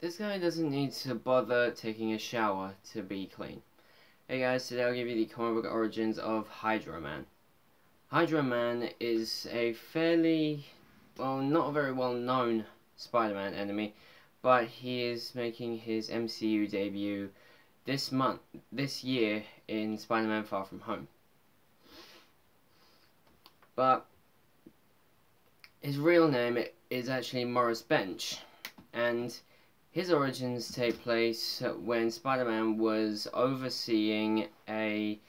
This guy doesn't need to bother taking a shower to be clean. Hey guys, today I'll give you the comic book origins of Hydro Man. Hydro Man is a fairly, well, not a very well known Spider-Man enemy, but he is making his MCU debut this year in Spider-Man Far From Home. But his real name is actually Morris Bench, and his origins take place when Spider-Man was overseeing an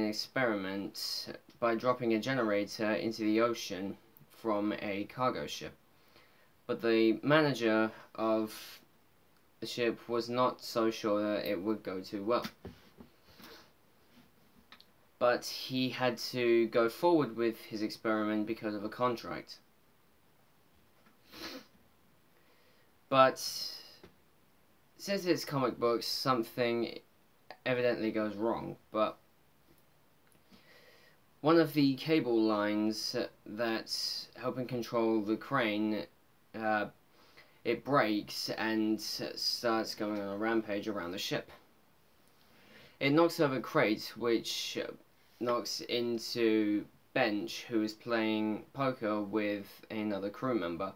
experiment by dropping a generator into the ocean from a cargo ship. But the manager of the ship was not so sure that it would go too well. But he had to go forward with his experiment because of a contract. But since it's comic books, something evidently goes wrong. But one of the cable lines that helping control the crane, it breaks and starts going on a rampage around the ship. It knocks over Crate, which knocks into Bench, who is playing poker with another crew member.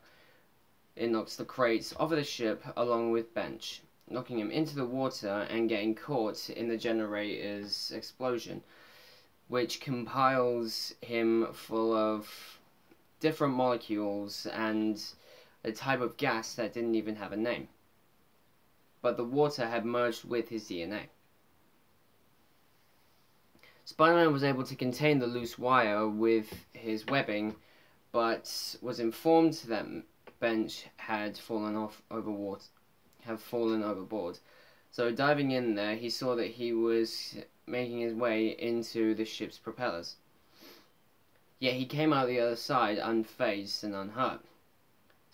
It knocks the Crate off of the ship along with Bench, knocking him into the water and getting caught in the generator's explosion, which compiles him full of different molecules and a type of gas that didn't even have a name. But the water had merged with his DNA. Spider-Man was able to contain the loose wire with his webbing, but was informed that Bench had fallen overboard. So diving in there, he saw that he was making his way into the ship's propellers. Yet he came out the other side unfazed and unhurt.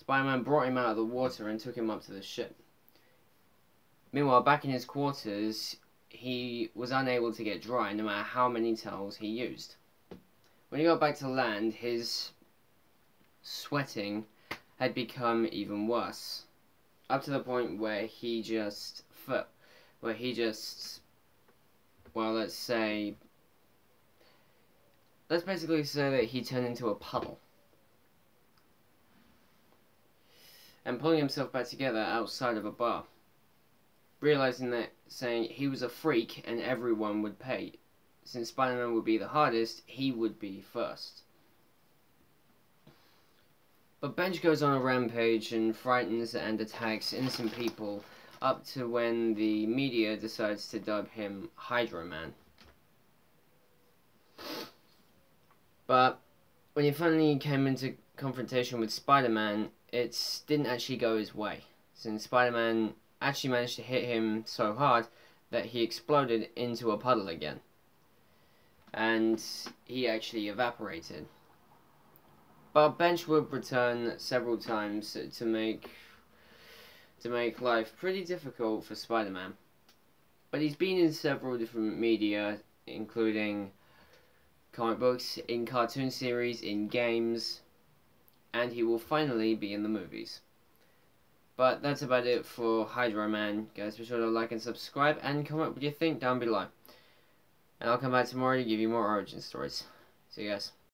Spider-Man brought him out of the water and took him up to the ship. Meanwhile, back in his quarters, he was unable to get dry no matter how many towels he used. When he got back to land, his sweating had become even worse, up to the point where he just, well, let's basically say that he turned into a puddle. And pulling himself back together outside of a bar, realizing that saying he was a freak and everyone would pay. Since Spider-Man would be the hardest, he would be first. But Bench goes on a rampage and frightens and attacks innocent people up to when the media decides to dub him Hydro Man. But when he finally came into confrontation with Spider-Man, it didn't actually go his way, since Spider-Man actually managed to hit him so hard that he exploded into a puddle again, and he actually evaporated. But Bench would return several times to make life pretty difficult for Spider-Man. But he's been in several different media, including comic books, in cartoon series, in games, and he will finally be in the movies. But that's about it for Hydro Man. Guys, be sure to like and subscribe and comment what you think down below. And I'll come back tomorrow to give you more origin stories. See you guys.